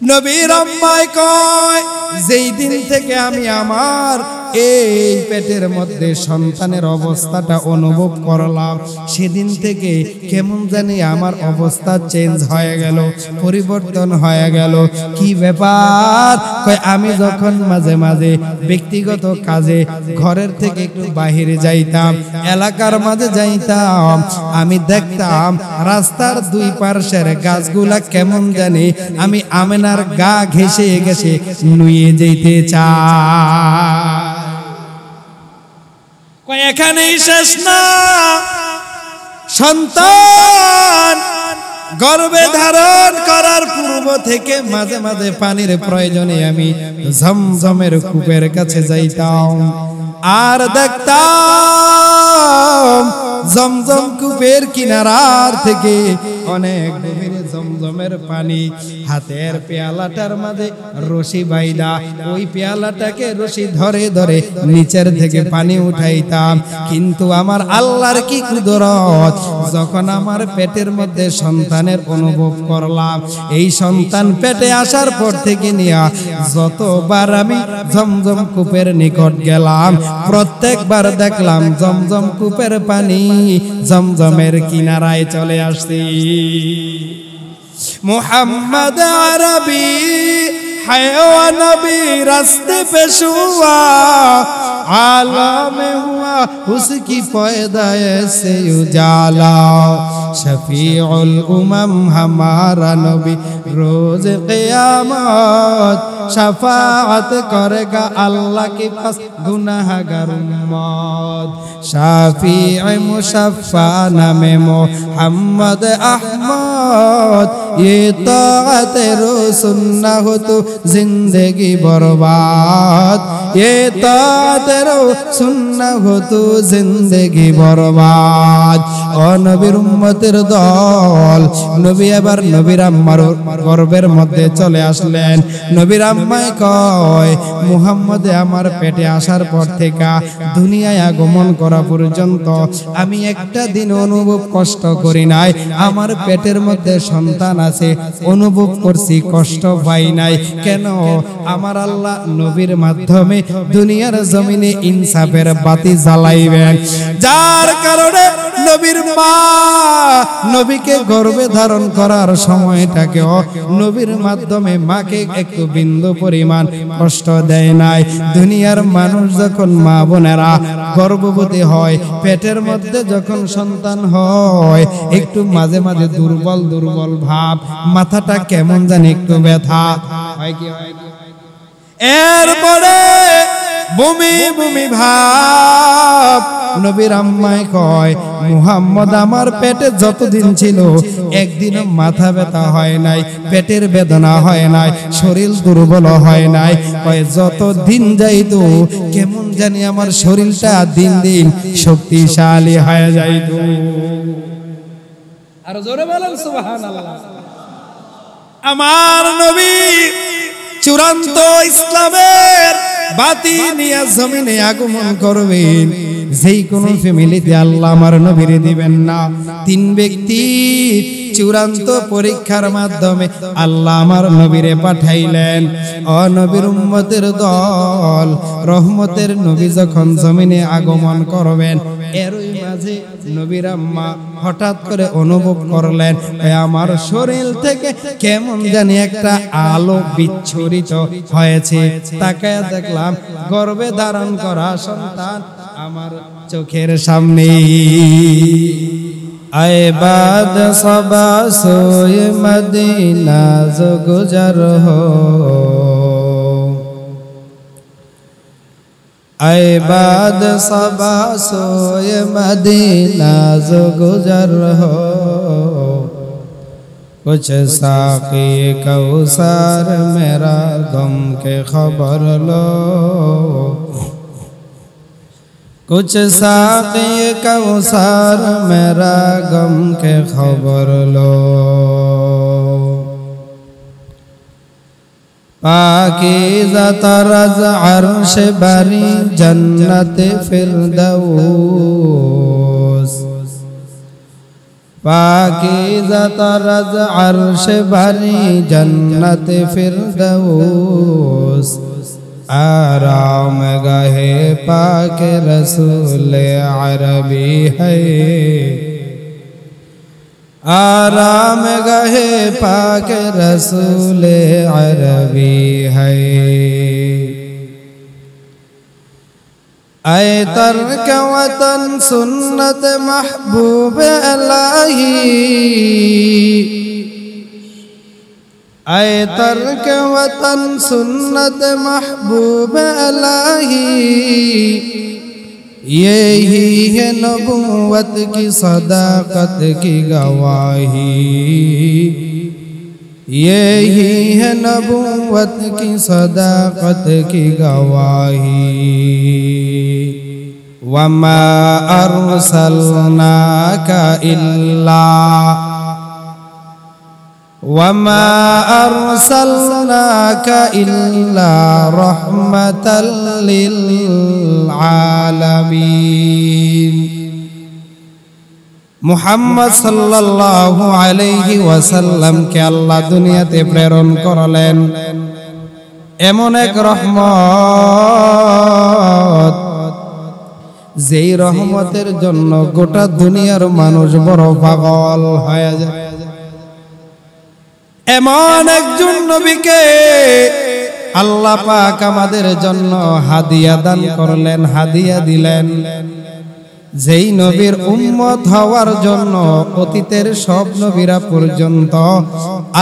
নবীর আম্মায় কয় যেই দিন থেকে আমি আমার এই পেটের মধ্যে সন্তানের অবস্থাটা অনুভব করলাম, সেদিন থেকে কেমন জানি আমার অবস্থা চেঞ্জ হয়ে গেল, পরিবর্তন হয়ে গেল। কি ব্যাপার? কয় আমি যখন মাঝে মাঝে ব্যক্তিগত কাজে ঘরের থেকে একটু বাহিরে যাইতাম, এলাকার মাঝে যাইতাম, আমি দেখতাম রাস্তার দুই পাশের গাছগুলা কেমন জানি আমি আমেনার গা ঘেঁষে ঘেঁষে নুয়ে যেতে চাই। এখানেই শেষ না, সন্তান গর্ভে ধারণ করার পূর্ব থেকে মাঝে মাঝে পানির প্রয়োজনে আমি ঝমঝমের কূপের কাছে যাইতাম, আর দেখতাম জমজম কূপের কিনারার থেকে অনেক গভীরে জমজমের পানি, হাতের পেয়ালাটার মাঝে রশি বাইদা ওই পেয়ালাটাকে রশি ধরে ধরে নিচের থেকে পানি উঠাইতাম। কিন্তু আমার আল্লাহর কি কুদরত, যখন আমার পেটের মধ্যে সন্তানের অনুভব করলাম, এই সন্তান পেটে আসার পর থেকে নিয়ে যতবার আমি জমজম কূপের নিকট গেলাম, প্রত্যেকবার দেখলাম জমজম কূপের পানি জমজমের কিনারায় চলে আসছে। মুহাম্মদ আরবি হায়ওয়া নবী রাস্তে पे हुआ, आलम हुआ उसकी पैदाइश से उजाला, शफीउल उमम हमारा नबी रोज क़यामत शफाअत करेगा अल्लाह के पास गुनाहगार उम्मत, शाफी मुशफ़्फ़ा नामे मोहम्मद अहमद, ये ताअत रो सुन्ना हो तो जिंदगी बर्बाद, ये ताअत रो सुन्ना हो तो जिंदगी बर्बाद। ও নবীর উম্মতের দল, নবী এবার নবীর আম্মার গর্ভের মধ্যে চলে আসলেন। নবীর আম্মায় কয় মুহাম্মদে আমার পেটে আসার পর থেকে দুনিয়ায় আগমন করা পর্যন্ত আমি একটা দিন অনুভব কষ্ট করি নাই, আমার পেটের মধ্যে সন্তান আছে অনুভব করছি, কষ্ট পাই নাই। কেন? আমার আল্লাহ নবীর মাধ্যমে দুনিয়ার জমিনে ইনসাফের বাতি জ্বালাইবেন, যার কারণে নবীর মা নবীকে গর্ভে ধারণ করার সময়টাকেও নবীর মাধ্যমে মাকে একটু বিন্দু পরিমাণ কষ্ট দেয় নাই। দুনিয়ার মানুষ যখন মা বোনেরা গর্ভবতী হয়, পেটের মধ্যে যখন সন্তান হয়, একটু মাঝে মাঝে দুর্বল দুর্বল ভাব, মাথাটা কেমন জানি একটু ব্যথা হয়, কি হয়, এরপরে বমি বমি ভাব। নবীর আম্মায় কয় মুহাম্মদ আমার পেটে যতদিন ছিল একদিনও মাথা ব্যথা হয় নাই, পেটের বেদনা হয় নাই, শরীর দুর্বল হয় নাই। কয় যত দিন যাইতো কেমন জানি আমার শরীরটা দিন দিন শক্তিশালী হয়ে যাইতো। আর জোরে বলেন সুবহানাল্লাহ। আমার নবী চূড়ান্ত ইসলামের বাতি নিয়ে জমিনে আগমন করবেন, যেই কোন ফ্যামিলিতে আল্লাহ আমার নবীরে দিবেন না। তিন ব্যক্তি চূড়ান্ত পরীক্ষার মাধ্যমে আল্লাহ আমার নবীরে পাঠাইলেন। ও নবীর উম্মতের দল, রহমতের নবী যখন জমিনে আগমন করবেন, এরই মাঝে নবীর আম্মা হঠাৎ করে অনুভব করলেন আমার শরীর থেকে কেমন জানি একটা আলো বিচ্ছুরিত হয়েছে। তাকায়া দেখলাম গর্ভে ধারণ করা সন্তান আমার চোখের সামনে। आए बाद सबा सोए मदीना जो गुजर हो, आए बाद सबा सोए मदीना जो गुजर हो, कुछ साक़ी कौसर मेरा गम के खबर लो, कुछ साक़ी कौसर मेरा गम के खबर लो, पाकीज़ा तरज़ अर्श बरी जन्नत फिरदौस, पाकीज़ा तरज़ अर्श भरी जन्नत फिरदौस आराम गहे पाक रसूल अरबी है आराम गहे पाक रसूल अरबी है ऐ तर्क वतन सुन्नत महबूब इलाही ऐ तर्क वतन सुन्नत महबूब इलाही यही है नबूवत की सदाकत की गवाही यही है नबूवत की सदाकत की गवाही वमा अरसलनाका इल्ला वमा अरसलनाका इल्ला रहमतल लिल आलमीन मुहम्मद सल्लल्लाहु अलैहि वसल्लम के अल्लाह दुनियाते प्रेरण करलेन एमन एक रहमत যেই রহমতের জন্য গোটা দুনিয়ার মানুষ বড় পাগল হয়ে যায় এমন একজন নবীকে আল্লাহ পাক আমাদের জন্য হাদিয়া দান করলেন হাদিয়া দিলেন যেই নবীর উম্মত হওয়ার জন্য অতীতের সব নবীরা পর্যন্ত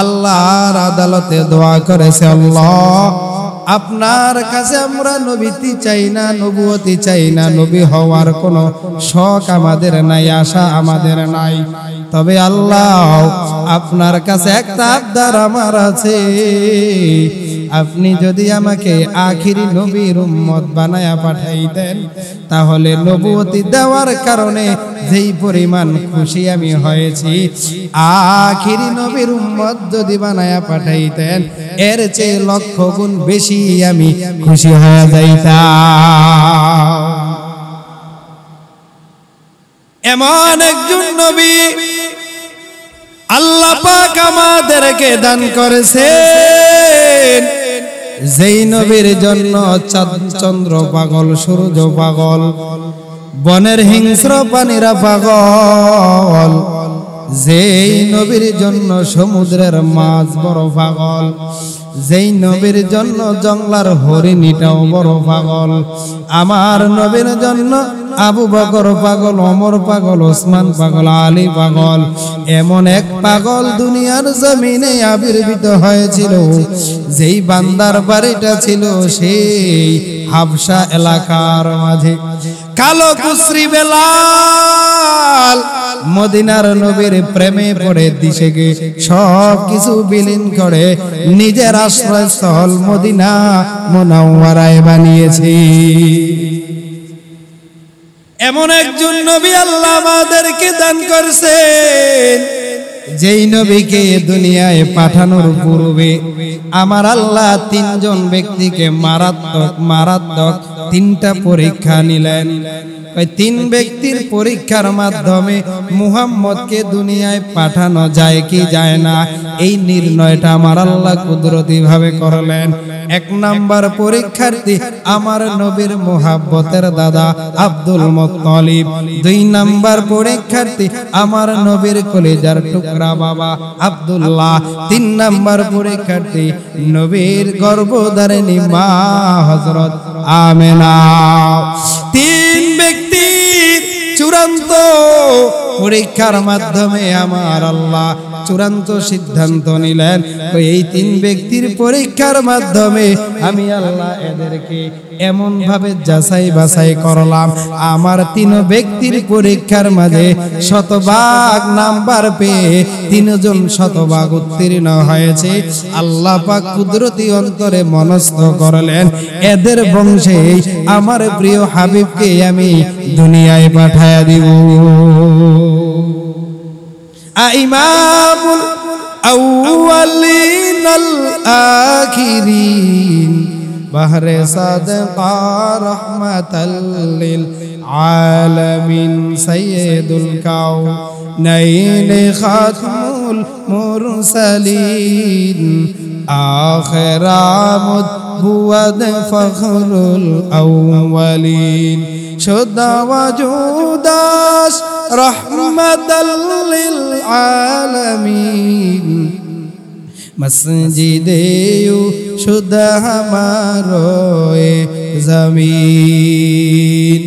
আল্লাহর আদালতে দোয়া করেছে আল্লাহ আপনার কাছে আমরা নবীতি চাই না নবুয়তি চাই না নবী হওয়ার কোনো শখ আমাদের নাই আশা আমাদের নাই তবে আল্লাহ আপনার কাছে একটা আবদার আমার আছে আপনি যদি আমাকে আখিরি নবীর উম্মত বানায়া পাঠাইতেন তাহলে নবুয়তি দেওয়ার কারণে যেই পরিমাণ খুশি আমি হয়েছি আখিরি নবীর উম্মত যদি বানায়া পাঠাইতেন এর চেয়ে লক্ষ গুণ বেশি আমি খুশি হয়ে যাইতাম এমন একজন নবী আল্লাহ পাক আমাদেরকে দান করেছেন যেই নবীর জন্য চাঁদ চন্দ্র পাগল সূর্য পাগল বনের হিংস্র প্রাণীরা পাগল যেই নবীর জন্য সমুদ্রের মাছ বড় পাগল যেই নবীর জন্য জঙ্গলার হরিণীটাও বড় পাগল আমার নবীর জন্য আবু বকর পাগল ওমর পাগল ওসমান পাগল আলী পাগল এমন এক পাগল দুনিয়ার জমিনে আবির্ভূত হয়েছিল যেই বান্দার বাড়িটা ছিল সেই হাবশা এলাকার মাঝে কালো কুসরি বেলাল মদিনার নবীর প্রেমে পড়ে দিশে গে সব কিছু বিলীন করে নিজের আশ্রয়স্থল মদিনা মুনাওয়ারায় বানিয়েছে এমন একজন নবী আল্লাহ আমাদেরকে দান করেছেন যেই নবীকে দুনিয়ায় পাঠানোর পূর্বে আমার আল্লাহ তিনজন ব্যক্তিকে মারাত্মক তিনটা পরীক্ষা নিলেন ওই তিন ব্যক্তির পরীক্ষার মাধ্যমে মুহাম্মদকে দুনিয়ায় পাঠানো যায় কি যায় না এই নির্ণয়টা আমার আল্লাহ কুদরতি ভাবে করলেন এক নাম্বার পরীক্ষার্থী আমার নবীর মুহাব্বতের দাদা আব্দুল মুত্তালিব দুই নাম্বার পরীক্ষার্থী আমার নবীর কলিজার টুকরা বাবা আব্দুল্লাহ তিন নাম্বার পরীক্ষার্থী নবীর গর্ভধারিণী মা হযরত আমেনা তিন ব্যক্তির চূড়ান্ত পরীক্ষার মাধ্যমে আমার আল্লাহ চূড়ান্ত সিদ্ধান্ত নিলেন এই তিন ব্যক্তির পরীক্ষার মাধ্যমে আমি আল্লাহ এদেরকে এমন ভাবে যাচাই বাছাই করলাম আমার তিন ব্যক্তির পরীক্ষার মাঝে শতভাগ নাম্বার পেয়ে তিনজন শতভাগ উত্তীর্ণ হয়েছে আল্লাহ পাক কুদরতি অন্তরে মনস্থ করলেন এদের বংশে আমার প্রিয় হাবিবকে আমি দুনিয়ায় পাঠায়া দিব ইমামুল আউয়ালিনাল আখিরিন বাহরে সাদকা রাহমাতাল লিল আলামিন সাইয়্যিদুল নাইলে খাতমুল মুরসালিন আখিরামত বুয়াদ ফখরুল আউয়ালিন শুদ্ধা ওয়াজুদাস রহমাতাল লিল আলামিন মসজিদে শুদ্ধা হামারো জমিন।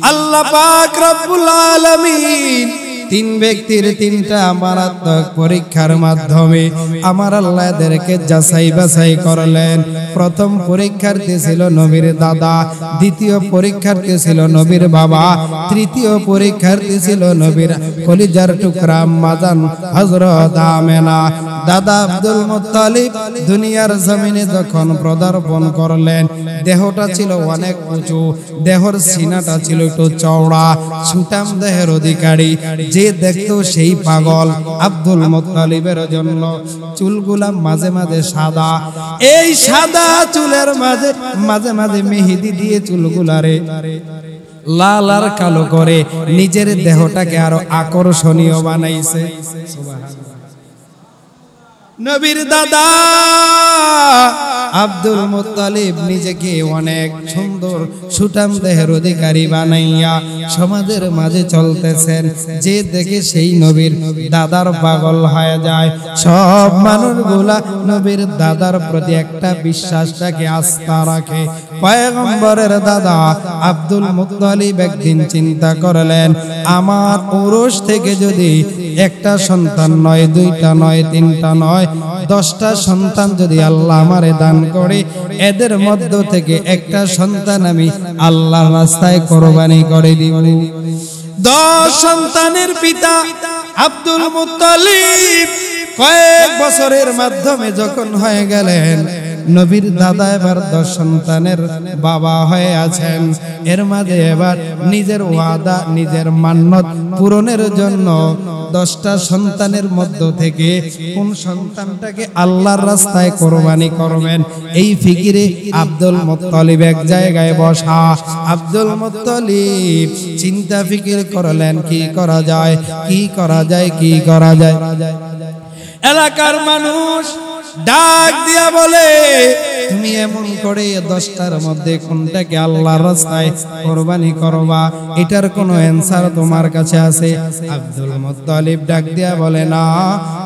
আল্লাহ পাক রব্বুল আলামিন তিন ব্যক্তির তিনটা মারাত্মক পরীক্ষার মাধ্যমে আমার আল্লাহ এদেরকে যাচাই বাছাই করলেন। প্রথম পরীক্ষার্থী ছিল নবীর দাদা, দ্বিতীয় পরীক্ষার্থী ছিল নবীর বাবা, তৃতীয় পরীক্ষার্থী ছিল নবীর কলিজার টুকরা মাজান হযরত আমেনা। দাদা আব্দুল মুত্তালিব দুনিয়ার জমিনে যখন পদার্পণ করলেন, দেহটা ছিল অনেক উঁচু, দেহর সিনাটা ছিল একটু চওড়া, সুঠাম দেহের অধিকারী। যে দেখতো সেই পাগল। আব্দুল মুত্তালিবের জন্য চুলগুলা মাঝে মাঝে সাদা, এই সাদা চুলের মাঝে মাঝে মাঝে মেহেদি দিয়ে চুলগুলারে লাল আর কালো করে নিজের দেহটাকে আরো আকর্ষণীয় বানাইছে। নবীর দাদা আব্দুল মুত্তালিব নিজেকে অনেক সুন্দর সুঠাম দেহের অধিকারী বানাইয়া সমাজের মাঝে চলতেছেন। যে দেখে সেই নবীর দাদার পাগল হয়ে যায়। সব মানুষগুলা নবীর দাদার প্রতি একটা বিশ্বাসটাকে আস্থা রাখে। পয়গম্বরের দাদা আব্দুল মুত্তালিব একদিন চিন্তা করলেন, আমার ঔরস থেকে যদি একটা সন্তান নয়, দুইটা নয়, তিনটা নয়, 10টা সন্তান যদি আল্লাহ আমারে দান করে, এদের মধ্য থেকে একটা সন্তান আমি আল্লাহর রাস্তায় কোরবানি করে দিব। 10 সন্তানের পিতা আব্দুল মুত্তালিব কয়েক বছরের মাধ্যমে যখন হয়ে গেলেন, নবীর দাদা এবার 10 সন্তানের বাবা হয়ে আছেন। এর মাঝে এবার নিজের ওয়াদা, নিজের মান্যত পূরণের জন্য 10টা সন্তানের মধ্য থেকে কোন সন্তানটাকে আল্লাহর রাস্তায় কোরবানি করবেন, এই ফিকিরে আব্দুল মুত্তালিব এক জায়গায় বসা। আব্দুল মুত্তালিব চিন্তা ফিকির করলেন, কি করা যায়, কি করা যায়, কি করা যায়। এলাকার মানুষ ডাক দিয়া বলে, তুমি এমন করে 10টার মধ্যে কোনটাকে আল্লাহর রাস্তায় কোরবানি করবা, এটার কোনো অ্যানসার তোমার কাছে আছে? আব্দুল মুত্তালিব ডাক দিয়া বলে, না।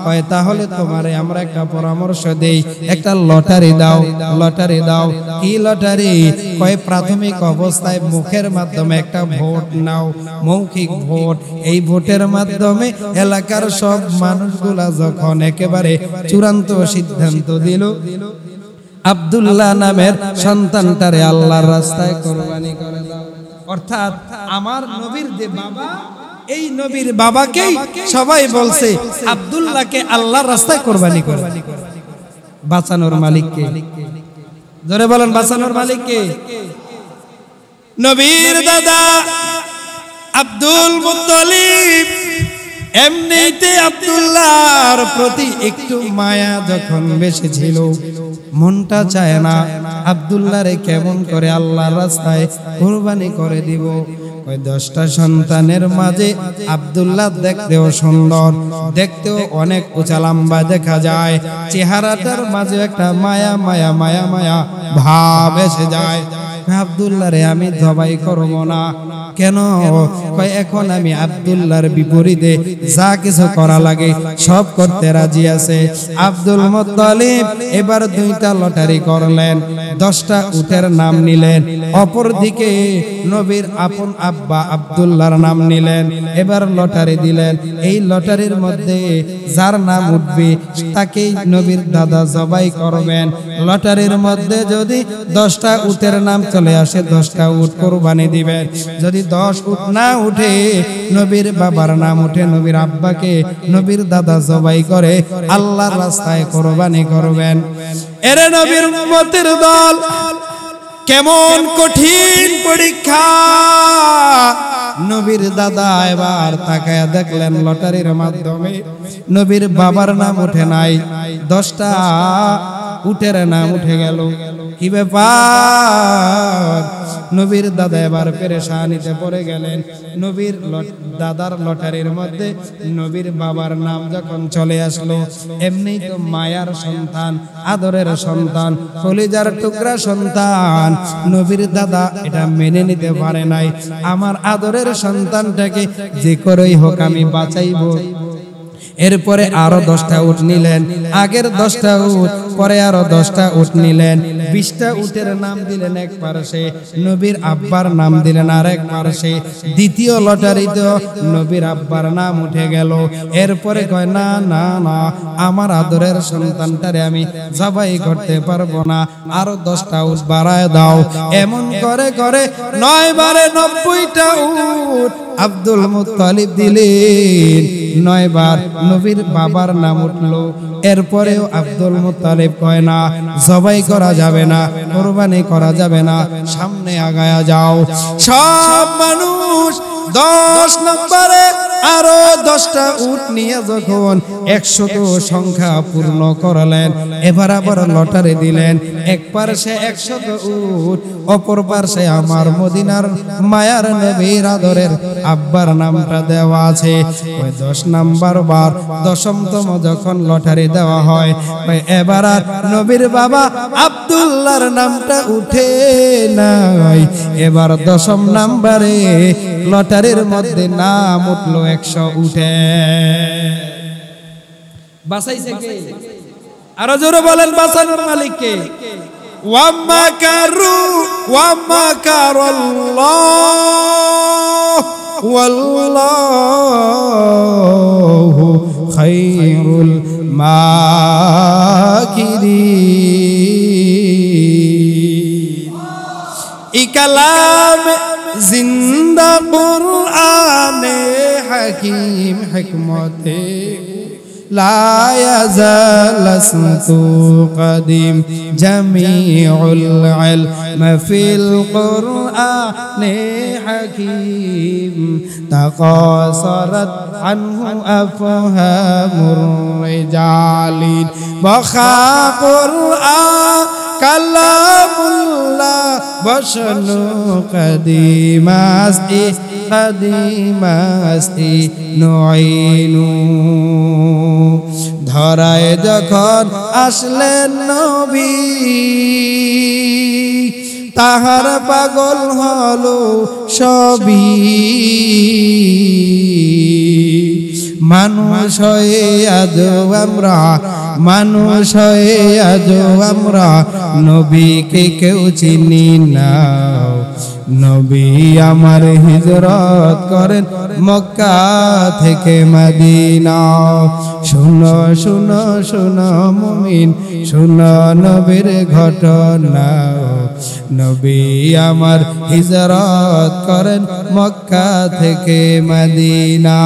কয়, তাহলে তোমারে আমরা একটা পরামর্শ দেই, একটা লটারি দাও। লটারি দাও। কি লটারি? কয়, প্রাথমিক অবস্থায় মুখের মাধ্যমে একটা ভোট নাও, মৌখিক ভোট। এই ভোটের মাধ্যমে এলাকার সব মানুষগুলা যখন একেবারে চূড়ান্ত সিদ্ধান্ত দিল আব্দুল্লাহ নামের সন্তানটারে আল্লাহর রাস্তায় কোরবানি করে দাও, অর্থাৎ আমার নবীর যে বাবা, এই নবীর বাবাকেই সবাই বলছে আব্দুল্লাহকে আল্লাহর রাস্তায় কোরবানি করে। বাঁচানোর মালিক কে? জোরে বলেন, বাঁচানোর মালিক কে? নবীর দাদা আব্দুল মুত্তালিব এমনিতে আব্দুল্লাহর প্রতি একটু মায়া যখন বেশি ছিল, মনটা চায় না আব্দুল্লাহরে কেমন করে আল্লাহর রাস্তায় কুরবানি করে দিব। ওই 10টা সন্তানের মাঝে আব্দুল্লাহ দেখতেও সুন্দর, দেখতেও অনেক উঁচা লম্বা দেখা যায়, চেহারাটার মাঝে একটা মায়া মায়া মায়া মায়া ভাব এসে যায়। আব্দুল্লাহরে আমি জবাই করব না। কেন? কয়, এখন আমি আব্দুল্লাহর বিপরীতে যা কিছু করা লাগে সব করতে রাজি আছে। আব্দুল মুত্তালিব এবার 2টা লটারি করলেন, 10টা উটের নাম নিলেন, অপর দিকে নবীর আপন আব্বা আব্দুল্লাহর নাম নিলেন। এবার লটারি দিলেন, এই লটারির মধ্যে যার নাম উঠবে তাকেই নবীর দাদা জবাই করবেন। লটারির মধ্যে যদি 10টা উটের নাম চলে আসে, 10টা উট কোরবানি দিবেন। যদি 10 উট না উঠে, নবীর বাবার নাম উঠে, নবীর আব্বাকে নবীর দাদা জবাই করে আল্লাহর রাস্তায় কোরবানি করবেন। এরে নবীর উম্মতের দল, কেমন কঠিন পরীক্ষা! নবীর দাদা এবার তাকায়া দেখলেন লটারির মাধ্যমে নবীর বাবার নাম ওঠে নাই, 10টা উটের নাম উঠে গেল। কি ব্যাপার? নবীর দাদা এবার পেরেশানিতে পড়ে গেলেন। নবীর দাদার লটারির মধ্যে নবীর বাবার নাম যখন চলে আসলো, এমনি তো মায়ার সন্তান, আদরের সন্তান, কলিজার টুকরা সন্তান, নবীর দাদা এটা মেনে নিতে পারে নাই। আমার আদরের সন্তানটাকে যে করেই হোক আমি বাঁচাইব। এরপরে আরো 10টা উট নিলেন, আগের 10টা উট, পরে আরো 10টা উট নিলেন। 20টা উটের নাম দিলেন এক পাশে, নবীর আব্বার নাম দিলেন আর এক পাশে। দ্বিতীয় লটারিতে নবীর আব্বার নাম উঠে গেল। এরপরে কয় না না না, আমার আদরের সন্তানটারে আমি জবাই করতে পারবো না, আরো 10টা উট বাড়ায় দাও। এমন করে করে 9 বারে 90টা উট আব্দুল মুত্তালিব দিলেন। 9 বার নবীর বাবার নাম উঠলো। এরপরেও আব্দুল মুত্তালিব কয় না, জবাই করা যাবে না, কুরবানি করা যাবে না, সামনে আগায়া যাও। সব মানুষ 10 নম্বরে আরো 10টা উট নিয়ে যখন 100 সংখ্যা পূর্ণ করলেন, এবার আবার লটারি দিলেন। এক পাশে 100 উট, অপর পাশে আমার মদিনার মায়ার নবীর আদরের আব্বার নামটা দেওয়া আছে। ওই 10 নাম্বার বার 10মতম যখন লটারি দেওয়া হয়, এবার আর নবীর বাবা আব্দুল্লাহর নামটা উঠে নাই। এবার 10ম নাম্বারে লটারির মধ্যে নাম উঠলো 100 উঠে। বাঁচাইছে কে? আরো জোরে বলেন, বাঁচানোর মালিক কে? ওয়ামাকারু ওয়ামাকারাল্লাহ ওয়াল্লাহু খায়রুল মাকিরিন। ই কালাম জিন্দা কুরআনে হাকিম হিকমতে لا يزال اسمه قديم جميع العلم في القرآن حكيم تقاصرت عنه أفهام الرجال بخا قرآن كلام الله بشنو قديم أستي قديم أستي نعينو। ধরায় যখন আসলেন নবী, তাহার পাগল হলো সবই। মানুষ হয়ে আজও আমরা, মানুষ হয়ে আজও আমরা নবীকে কেউ চিনি না। নবী আমার হিজরত করেন মক্কা থেকে মদিনা। শুনো শুনো শুনো মুমিন, শুনো নবীর ঘটনা। নবী আমার হিজরত করেন মক্কা থেকে মদিনা।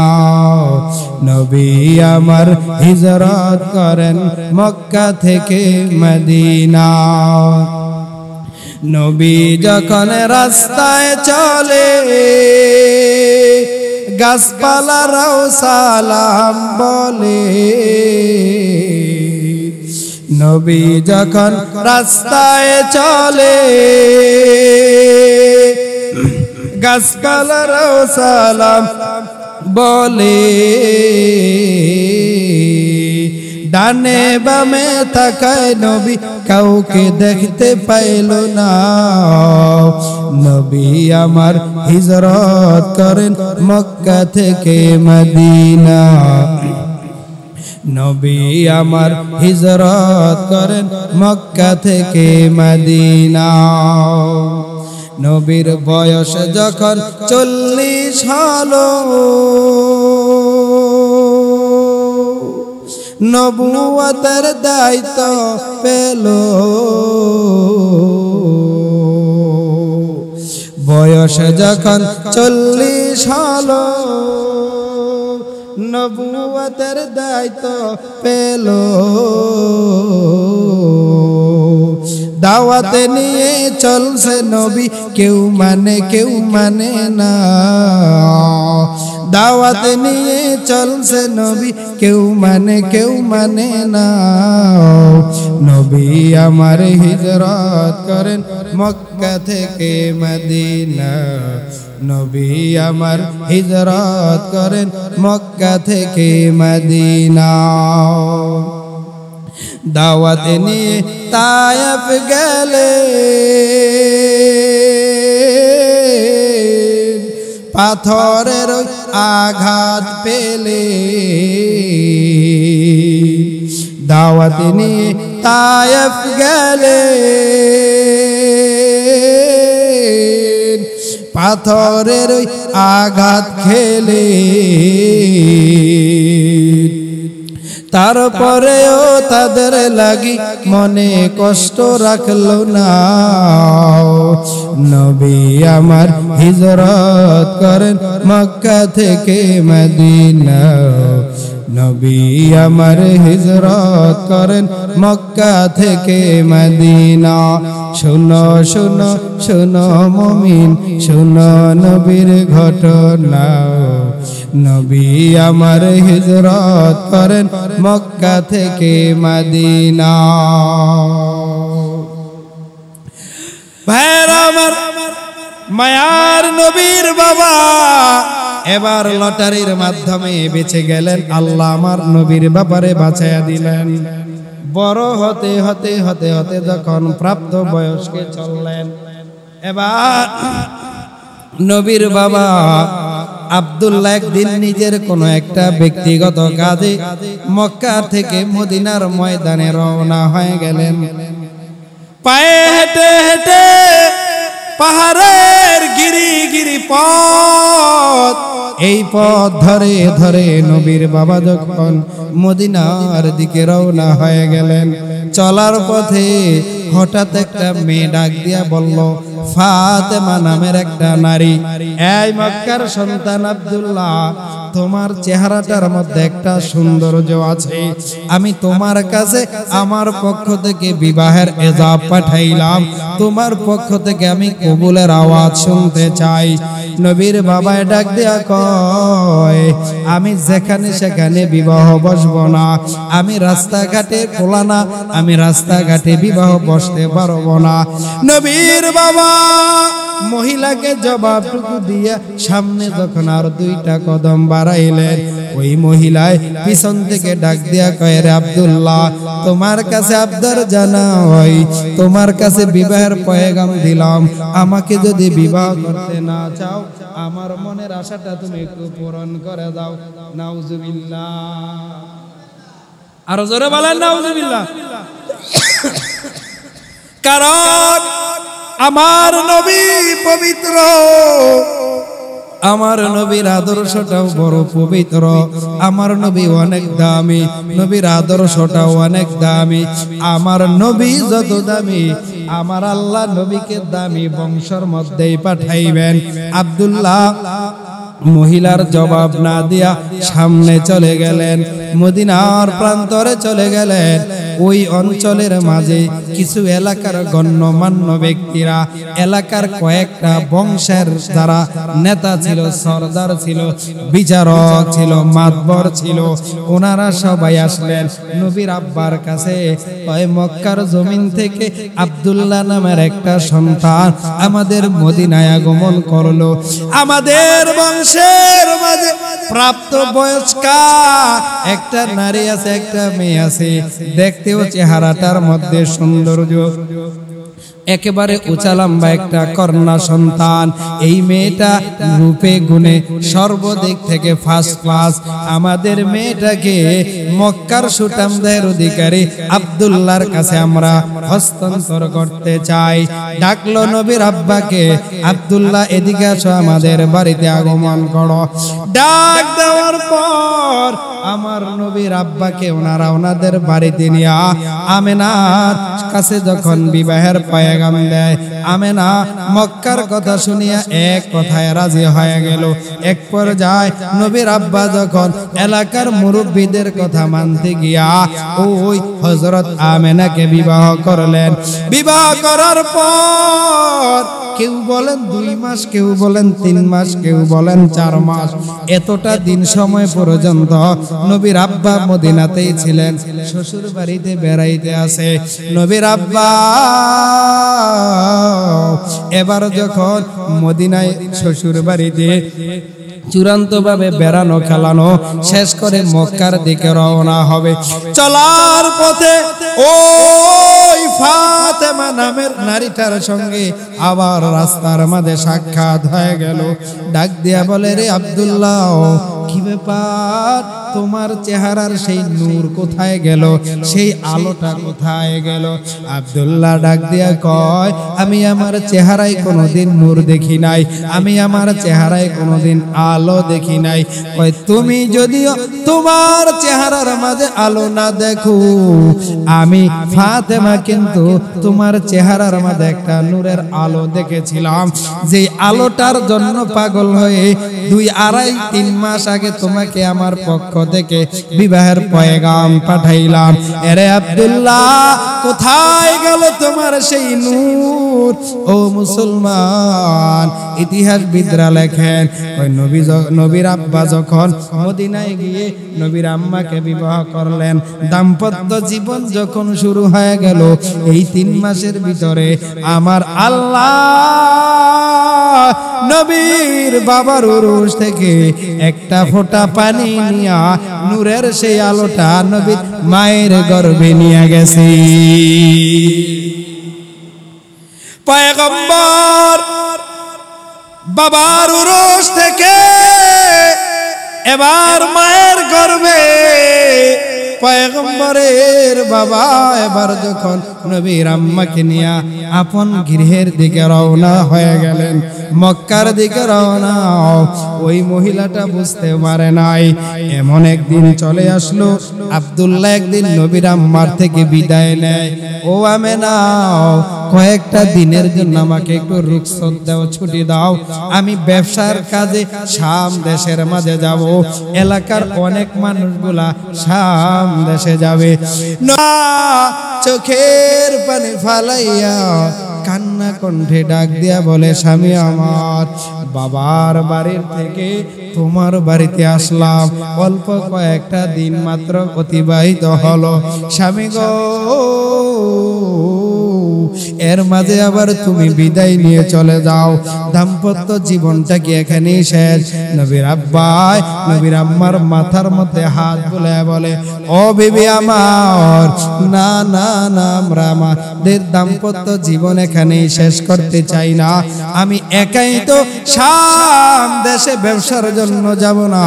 নবী আমার হিজরত করেন মক্কা থেকে মদিনা। নবী যখন রাস্তায় চলে, গাছপালারাও সালাম বলে। নবী যখন রাস্তায় চলে, গাছপালারাও সালাম বলে। ডানে বামে তাকায় নবী, কাউকে দেখতে পাইল না। নবী আমার হিজরত করেন মক্কা থেকে মদিনা। নবী আমার হিজরত করেন মক্কা থেকে মদিনা। নবীর বয়স যখন 40 হলো, নবুয়তের দায়িত্ব পেল। বয়স যখন 40 হলো, নবুয়তের দায়িত্ব পেল। দাওয়াতে নিয়ে চলছে নবী, কেউ মানে কেউ মানে না। দাওয়াত নিয়ে চলছে নবী, কেউ মানে না। নবী আমার হিজরত করেন মক্কা থেকে মদিনা, নবী আমার হিজরত করেন মক্কা থেকে মদিনা। দাওয়াত নিয়ে তায়েফ গেলে, পাথরের আঘাত পেলে। দাওয়াত নিয়ে তায়েফ গেলে, পাথরের আঘাত খেলে। তারপরেও তাদের লাগি মনে কষ্ট রাখলো না। নবী আমার হিজরত করেন মক্কা থেকে মদিনা, নবী আমার হিজরত করেন মক্কা থেকে মদিনা। শুনো শুনো শুনো মুমিন, শুনো নবীর ঘটনা। নবী আমার হিজরত করেন মক্কা থেকে মদিনা। ভাইরা আমার, মায়ার নবীর বাবা এবার লটারির মাধ্যমে বেঁচে গেলেন। আল্লাহ আমার নবীর বাবারে বাঁচাইয়া দিলেন। বড় হতে হতে হতে হতে যখন প্রাপ্ত বয়স্কে চললেন, এবার নবীর বাবা আব্দুল্লাহ একদিন নিজের কোনো একটা ব্যক্তিগত কাজে মক্কা থেকে মদিনার ময়দানে রওনা হয়ে গেলেন। পায়ে হেঁটে হেঁটে পাহাড়ের গিরি গিরি পথ, এই পথ ধরে ধরে নবীর বাবা যখন মদিনার দিকে রওনা হয়ে গেলেন, চলার পথে হঠাৎ একটা মেয়ে ডাক দিয়া বলল, ফাতেমা নামের একটা নারী, এই মক্কার সন্তান আব্দুল্লাহ, তোমার চেহারাটার মধ্যে একটা সৌন্দর্য আছে, আমি তোমার কাছে আমার পক্ষ থেকে বিবাহের এজাব পাঠাইলাম, তোমার পক্ষ থেকে আমি কবুলের আওয়াজ শুনতে চাই। নবীর বাবা ডাক দিয়া কয়, আমি যেখানে সেখানে বিবাহ বসবো না, আমি রাস্তাঘাটে খোলা না, আমি রাস্তাঘাটে বিবাহ বসতে পারবো না। নবীর বাবা মহিলাকে জবাবটুকু দিয়া সামনে যখন আর দুইটা কদম বাড়াইলেন, ওই মহিলায় পিছন থেকে ডাক দিয়া কয়, রে আব্দুল্লাহ, তোমার কাছে আবদার জানাই, তোমার কাছে বিবাহের পয়গাম দিলাম, আমাকে যদি বিবাহ করতে না চাও, আমার মনের আশাটা তুমি একটু পূরণ করে দাও। নাউজুবিল্লাহ, আরো জোরে বলেন নাউজুবিল্লাহ। কারণ আমার নবী পবিত্র, আমার নবীর আদর্শটাও বড় পবিত্র, আমার নবী অনেক দামি, নবীর আদর্শটাও অনেক দামি। আমার নবী যত দামি, আমার আল্লাহ নবীকে দামি বংশের মধ্যেই পাঠাইবেন। আব্দুল্লাহ মহিলার জবাব না দিয়া সামনে চলে গেলেন, মদিনার প্রান্তরে চলে গেলেন। ওই অঞ্চলের মাঝে কিছু এলাকার গণ্যমান্য ব্যক্তিরা, এলাকার কয়েকটা বংশের যারা নেতা ছিল, সরদার ছিল, বিচারক ছিল, মাতবর ছিল, ওনারা সবাই আসলেন নবীর আব্বার কাছে। ওই মক্কার জমিন থেকে আব্দুল্লাহ নামের একটা সন্তান আমাদের মদিনায় আগমন করলো। আমাদের বংশের মাঝে প্রাপ্ত বয়স্কা একটা নারী আছে, একটা মেয়ে আছে, দেখতেও চেহারাটার মধ্যে সৌন্দর্য, একেবারে উঁচা লম্বা একটা কন্যা সন্তান। এই মেয়েটা রূপে গুণে সর্বদিক থেকে ফার্স্ট ক্লাস। আমাদের মেয়েটাকে মক্কার সুঠামদের অধিকারী আব্দুল্লাহর কাছে আমরা হস্তান্তর করতে চাই। ডাকলো নবীর আব্বাকে, আব্দুল্লাহ এদিকে আসো, আমাদের বাড়িতে আগমন করো। ডাক দেওয়ার পর আমার নবীর আব্বাকে ওনারা ওনাদের বাড়িতে নিয়ে আমেনার কাছে যখন বিবাহের পয়গাম দেয়, আমেনা মক্কার কথা শুনিয়া এক কথায় রাজি হয়ে গেল। এক পর্যায়ে নবীর আব্বা যখন এলাকার মুরব্বীদের কথা মানতে গিয়া ওই হযরত আমেনাকে বিবাহ করলেন। বিবাহ করার পর কেউ বলেন 2 মাস, কেউ বলেন 3 মাস, কেউ বলেন 4 মাস, এতটা দিন সময় পর্যন্ত নবীর আব্বা মদিনাতেই ছিলেন, শ্বশুর বাড়িতে বেড়াইতে আসে। নবীর আব্বা এবার যখন মদিনায় শ্বশুর বাড়িতে চূড়ান্তভাবে বেড়ানো খেলানো শেষ করে মক্কার দিকে রওনা হবে, চলার পথে ওই ফাতেমা নামের নারীটার সঙ্গে আবার রাস্তার মাঝে সাক্ষাৎ হয়ে গেল। ডাক দিয়া বলে, রে আব্দুল্লাহ, কি ব্যাপার, তোমার চেহারার সেই নূর কোথায় গেল, সেই আলোটা কোথায় গেল? আব্দুল্লাহ ডাক দিয়া কয়, আমি আমার চেহারায় কোনোদিন নূর দেখি নাই, আমি আমার চেহারায় কোনোদিন আলো দেখি নাই। কয়, তুমি যদিও তোমার চেহারার মাঝে আলো না দেখো, আমি ফাতেমা কিন্তু তোমার চেহারার মাঝে একটা নূরের আলো দেখেছিলাম, যে আলোটার জন্য পাগল হয়ে 2, 2.5, 3 মাস আগে তোমাকে আমার পক্ষ থেকে বিবাহের পয়গাম পাঠাইলাম। এরে আব্দুল্লাহ, কোথায় গেল তোমার সেই নূর? ও মুসলমান, ইতিহাসবিদরা লেখেন, ওই নবীর আব্বা যখন মদিনায় গিয়ে নবীর আম্মাকে বিবাহ করলেন, দাম্পত্য জীবন যখন শুরু হয়ে গেল, এই 3 মাসের ভিতরে আমার আল্লাহ নবীর বাবার উরুস থেকে একটা ফোঁটা পানি নিয়া নূরের সেই আলোটা নবীর মায়ের গর্ভে নিয়ে গেছে। পয়গম্বর বাবার উরুস থেকে এবার মায়ের গর্ভে পয়গম্বরের বাবা এবার যখন নবীর আম্মাকে নিয়ে আপন গৃহের দিকে রওনা হয়ে গেলেন, মক্কার দিকে রওনা, ওই মহিলাটা বুঝতে পারে নাই এমন একদিন চলে আসলো। আব্দুল্লাহ একদিন নবীর আম্মার থেকে বিদায় নেয়, ও আমেনা, কয়েকটা দিনের জন্য আমাকে একটু রুখসত দাও, ছুটি দাও, আমি ব্যবসার কাজে শাম দেশের মাঝে যাব, এলাকার অনেক মানুষগুলা শাম দেশে যাবে। না, চোখের পানি ফালাইয়া কান্না কণ্ঠে ডাক দিয়া বলে, স্বামী আমার, বাবার বাড়ির থেকে তোমার বাড়িতে আসলাম, অল্প কয়েকটা দিন মাত্র অতিবাহিত হলো, স্বামী গো, এর মাঝে আবার তুমি বিদায় নিয়ে চলে যাও, দাম্পত্য জীবনটা কি এখানেই শেষ? নবীর আব্বাই নবীর আম্মার মাথার মধ্যে হাত বুলায় বলে, ও বিবি আমার, না না না, আমরা আমাদের দাম্পত্য জীবন এখানেই শেষ করতে চাই না, আমি একাই তো শাম দেশে ব্যবসার জন্য যাব না,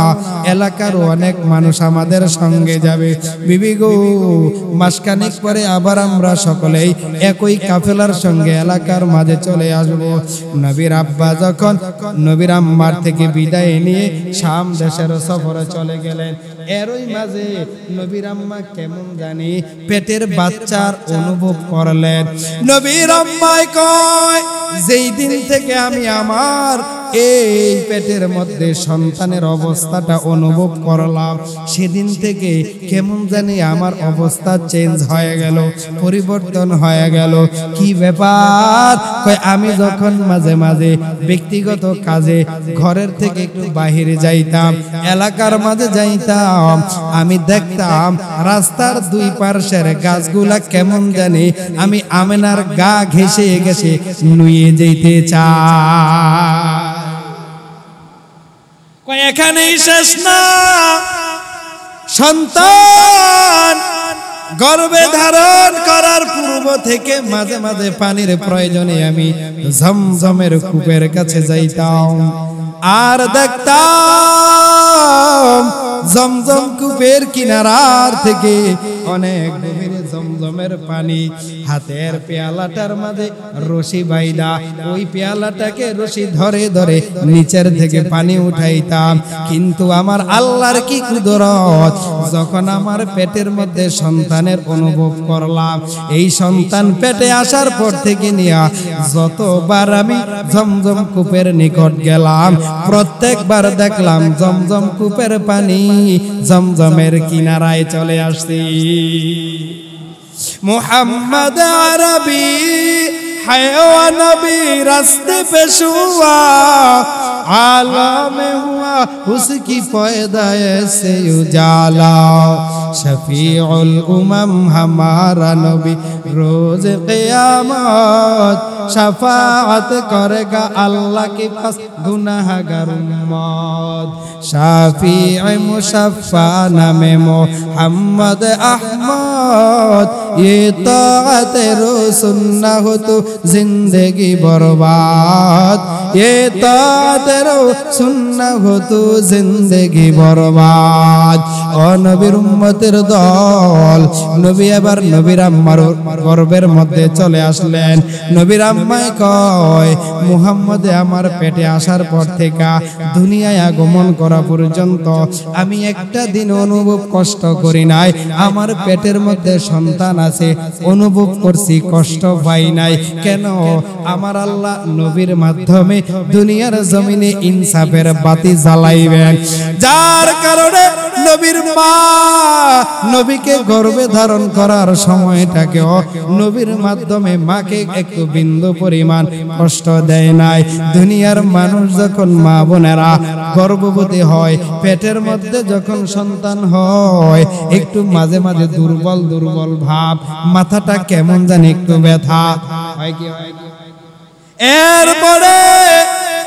এলাকার অনেক মানুষ আমাদের সঙ্গে যাবে, বিবি গো, মাসখানেক পরে আবার আমরা সকলেই একই কাফেলার সঙ্গে এলাকার মাঝে চলে আসব। নবীর আব্বা যখন নবীর আম্মার থেকে বিদায় নিয়ে শাম দেশের সফরে চলে গেলেন, এরই মাঝে নবীর আম্মা কেমন জানি পেটের বাচ্চার অনুভব করলেন। নবীর আম্মাই কয়, যেই দিন থেকে আমি আমার এই পেটের মধ্যে সন্তানের অবস্থাটা অনুভব করলাম, সেদিন থেকে কেমন জানি আমার অবস্থা চেঞ্জ হয়ে গেল, পরিবর্তন হয়ে গেল। কি ব্যাপার? কয়, আমি যখন মাঝে মাঝে ব্যক্তিগত কাজে ঘরের থেকে একটু বাহিরে যাইতাম, এলাকার মাঝে যাইতাম, আমি দেখতাম রাস্তার 2 পার্শ্বের গাছগুলা কেমন জানি আমি আমেনার গা ঘেঁষে ঘেঁষে নুয়ে যেতে চাই। এখানেই শেষ না, সন্তান গর্ভে ধারণ করার পূর্ব থেকে মাঝে মাঝে পানির প্রয়োজনে আমি ঝমঝমের কূপের কাছে যাইতাম, আর দেখতাম জমজম কূপের কিনারার থেকে অনেক গভীরে জমজমের পানি, হাতের পেয়ালাটার মাঝে রশি বাইদা ওই পেয়ালাটাকে রশি ধরে ধরে নিচের থেকে পানি উঠাইতাম। কিন্তু আমার আল্লাহর কি কুদরত, যখন আমার পেটের মধ্যে সন্তানের অনুভব করলাম, এই সন্তান পেটে আসার পর থেকে নিয়ে যতবার আমি জমজম কূপের নিকট গেলাম, প্রত্যেকবার দেখলাম জমজম কূপের পানি জমজমের কিনারায় চলে আসছে। মুহাম্মদ আরবি হায়ওয়া নবী রাস্তে पे हुआ, आलम हुआ उसकी पैदाइश से उजाला, शफीउल उमम हमारा नबी रोज क़यामत शफाअत करेगा अल्लाह के पास गुनाहगार उम्मत, शाफी मुशफ़्फ़ा नामे मोहम्मद अहमद, ये ताअत रो सुन्ना हो तो जिंदगी बर्बाद, ये ताअत रो सुन्ना हो तो जिंदगी बर्बाद। ओ नबीर उम्मतेर दल, नबी एबार नबीर आम्मार गर्भेर मध्य चले आसलेन। नबीर आम्माय कय मुহাম্মদ আমার পেটে আসার পর থেকে দুনিয়ায় আগমন করা পর্যন্ত আমি একটা দিন অনুভব কষ্ট করি নাই। আমার পেটের মধ্যে সন্তান আছে, অনুভব করছি, কষ্ট পাই নাই। কেন? আমার আল্লাহ নবীর মাধ্যমে দুনিয়ার জমিনে ইনসাফের বাতি জ্বালাইবেন, যার কারণে নবীর মা নবীকে গর্ভে ধারণ করার সময়টাকেও নবীর মাধ্যমে মাকে একটু বিন্দু পরিমাণ কষ্ট দেয় নাই। দুনিয়ার মানুষ যখন মা বোনেরা গর্ভবতী হয়, পেটের মধ্যে যখন সন্তান হয়, একটু মাঝে মাঝে দুর্বল দুর্বল ভাব, মাথাটা কেমন জানি একটু ব্যথা হয় কি হয়, এরপরে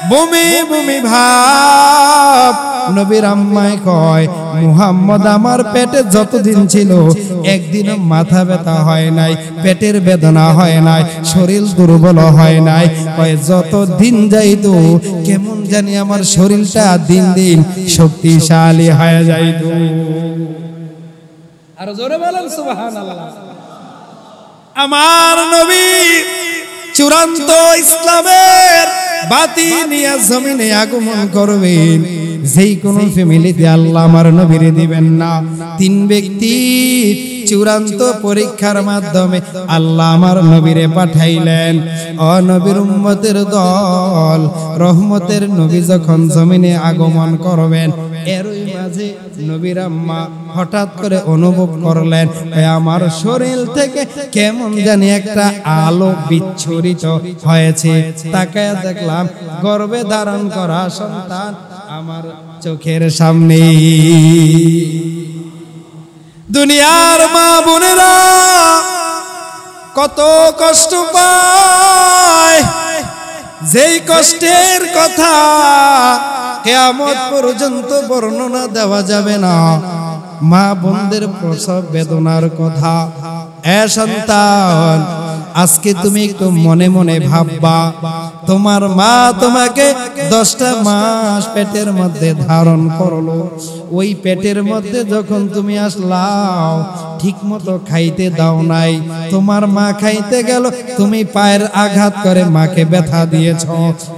বমি বমি ভাব। নবীর আম্মায় কয় মুহাম্মদ আমার পেটে যতদিন ছিল একদিনও মাথা ব্যথা হয় নাই, পেটের বেদনা হয় নাই, শরীর দুর্বল হয় নাই। কয় যত দিন যাইতো কেমন জানি আমার শরীরটা দিন দিন শক্তিশালী হয়ে যাইতো। আর জোরে বলেন সুবহানাল্লাহ। আমার নবী চূড়ান্ত ইসলামের বাতি নিয়ে জমিনে আগমন করবেন। যেই কোন ফ্যামিলিতে আল্লাহ আমার নবীরে দিবেন না, তিন ব্যক্তি চূড়ান্ত পরীক্ষার মাধ্যমে আল্লাহ আমার নবীরে পাঠাইলেন। ও নবীর উম্মতের দল, রহমতের নবী যখন জমিনে আগমন করবেন, এরই মাঝে নবীর আম্মা হঠাৎ করে অনুভব করলেন আমার শরীর থেকে কেমন জানি একটা আলো বিচ্ছুরিত হয়েছে। তাকায় দেখলাম গর্ভে ধারণ করা সন্তান আমার চোখের সামনে। দুনিয়ার মা বোনেরা কত কষ্ট পায়, যেই কষ্টের কথা কিয়ামত পর্যন্ত বর্ণনা দেওয়া যাবে না। মা বোনদের প্রসব বেদনার কথা। এ সন্তান, আজকে তুমি একটু মনে মনে ভাববা, তোমার মা তোমাকে 10টা মাস পেটের মধ্যে ধারণ করলো। ওই পেটের মধ্যে যখন তুমি আসলাও ঠিক মতো খাইতে দাও নাই। তোমার মা খাইতে গেল, তুমি পায়ের আঘাত করে মাকে ব্যথা দিয়েছ।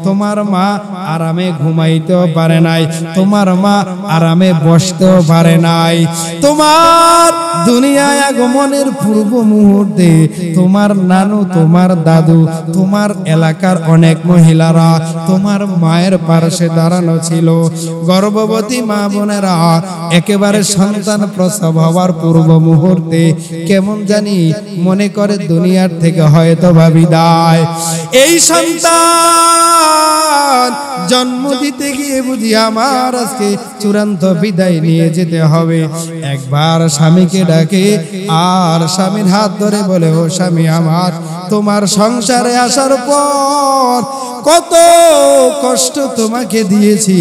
তোমার মা আরামে ঘুমাইতেও পারে নাই, তোমার মা আরামে বসতেও পারে নাই। তোমার দুনিয়ায় আগমনের পূর্ব মুহূর্তে তোমার নানু, তোমার দাদু, তোমার এলাকার অনেক মহিলারা তোমার মায়ের পাশে দাঁড়ানো ছিল। গর্ভবতী মা বোনেরা একেবারে সন্তান প্রসব হওয়ার পূর্ব মুহূর্তে কেমন জানি মনে করে দুনিয়ার থেকে হয়তো বা বিদায়। এই সন্তান জন্ম দিতে গিয়ে বুঝি আমার আজকে চূড়ান্ত বিদায় নিয়ে যেতে হবে। একবার স্বামীকে ডাকে আর স্বামীর হাত ধরে বলে, ও স্বামী আমার, তোমার সংসারে আসার পর কত কষ্ট তোমাকে দিয়েছি,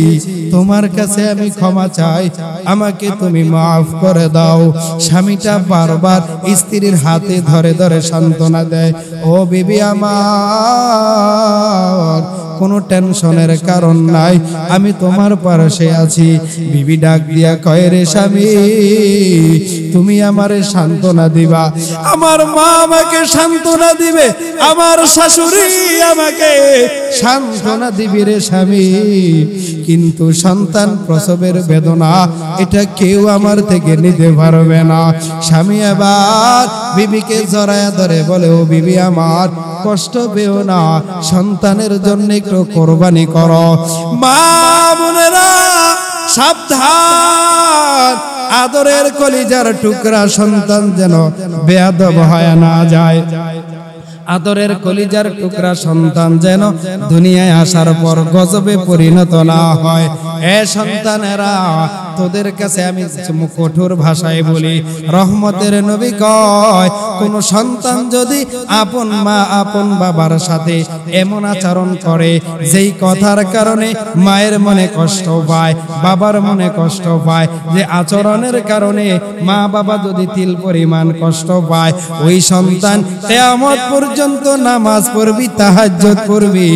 তোমার কাছে আমি ক্ষমা চাই, আমাকে তুমি মাফ করে দাও। স্বামীটা বারবার স্ত্রীর হাতে ধরে ধরে সান্ত্বনা দেয়, ও বিবি আমার, কোনো টেনশনের কারণ নাই, আমি তোমার পাশে আছি। বিবি ডাক দিয়া কয়, রে স্বামী, তুমি আমারে সান্ত্বনা দিবা, আমার মা আমাকে সান্ত্বনা দিবে, আমার শাশুড়ি আমাকে সান্ত্বনা দিবে রে স্বামী, কিন্তু সন্তান প্রসবের বেদনা এটা কেউ আমার থেকে নিতে পারবে না। স্বামী এবার বিবিকে জড়ায়া ধরে বলে, ও বিবি আমার, কষ্ট পেও না, সন্তানের জন্য একটু কোরবানি করো। মা বোনেরা সাবধান, আদরের কলিজার টুকরা সন্তান যেন বেয়াদব হয়ে না যায়। আদরের কলিজার টুকরা সন্তান যেন দুনিয়ায় আসার পর গজবে পরিণত না হয়। এ সন্তানেরা, তোদের কাছে আমি কঠোর ভাষায় বলি, রহমতের নবী কয়, কোন সন্তান যদি আপন মা আপন বাবার সাথে এমন আচরণ করে যেই কথার কারণে মায়ের মনে কষ্ট পায়, বাবার মনে কষ্ট পায়, যে আচরণের কারণে মা বাবা যদি তিল পরিমাণ কষ্ট পায়, ওই সন্তান কিয়ামত পর্যন্ত নামাজ পড়বি, তাহাজ্জুদ পড়বি,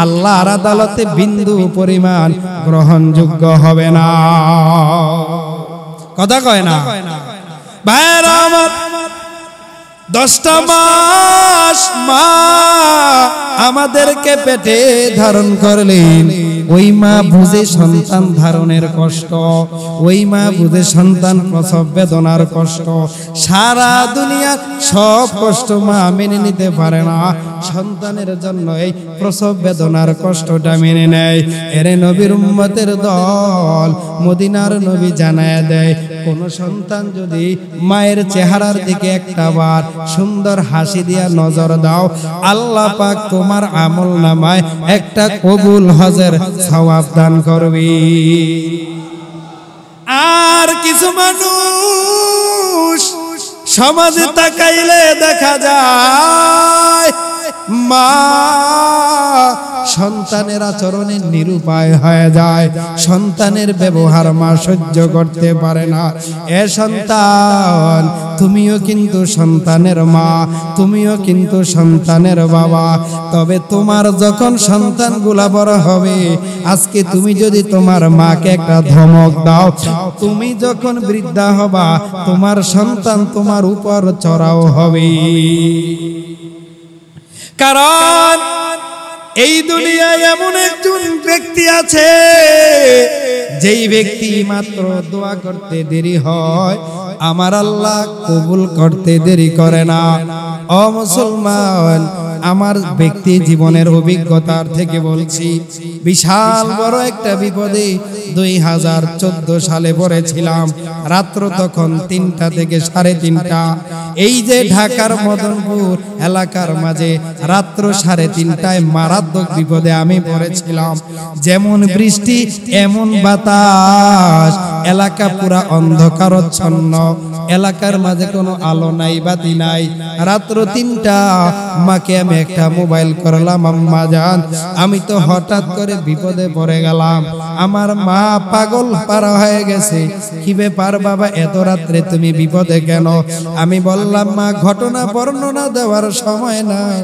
আল্লাহর আদালতে বিন্দু পরিমাণ গ্রহণযোগ্য হবে না। কথা কয় না ভাইরা আমার, 10টা মাস মা আমাদেরকে পেটে ধারণ করলেন, ওই মা বুঝে সন্তান ধারণের কষ্ট, ওই মা বুঝে সন্তান প্রসব বেদনার কষ্ট। সারা দুনিয়ার সব কষ্ট মা মেনে নিতে পারে না, সন্তানের জন্য এই প্রসব বেদনার কষ্টটা মেনে নেয়। এরে নবীর উম্মতের দল, মদিনার নবী জানায় দেয়, কোন সন্তান যদি মায়ের চেহারার দিকে একটা বার সুন্দর হাসি দিয়া নজর দাও, আল্লাহ পাক তোমার আমল নামায় একটা কবুল হজের সওয়াব দান করবে। আর কিছু মানুষ সমাজে তাকাইলে দেখা যায় মা সন্তানের আচরণে নিরুপায় হয়ে যায়, সন্তানের ব্যবহার মা সহ্য করতে পারে না। এ সন্তান, তুমিও কিন্তু সন্তানের মা, তুমিও কিন্তু সন্তানের বাবা। তবে তোমার যখন সন্তানগুলা বড় হবে, আজকে তুমি যদি তোমার মাকে একটা ধমক দাও, তুমি যখন বৃদ্ধা হবা, তোমার সন্তান তোমার উপর চড়াও হবে। কারণ এই দুনিয়ায় এমন একজন ব্যক্তি আছে, যেই ব্যক্তি মাত্র দোয়া করতে দেরি হয়, আমার আল্লাহ কবুল করতে দেরি করে না। ও মুসলমান, আমার ব্যক্তি জীবনের অভিজ্ঞতার থেকে বলছি, বিশাল বড় একটা বিপদে 2014 সালে পড়েছিলাম। রাত্র তখন 3টা থেকে 3:30। এই যে ঢাকার মদনপুর এলাকার মাঝে রাত্র 3:30টায় মারাত্মক বিপদে আমি পড়েছিলাম। যেমন বৃষ্টি এমন বাতাস, এলাকা পুরা অন্ধকারচ্ছন্ন, এলাকার মাঝে কোনো আলো নাই, বাতি নাই। রাত্র 3টা, মাকে আমি একটা মোবাইল করলাম, আম্মা জান, আমি তো হঠাৎ করে বিপদে পড়ে গেলাম, আমার মা পাগল পারা হয়ে গেছে। কি ব্যাপার বাবা, এত রাত্রে তুমি বিপদে কেন? আমি বললাম, মা, ঘটনা বর্ণনা দেওয়ার সময় নাই,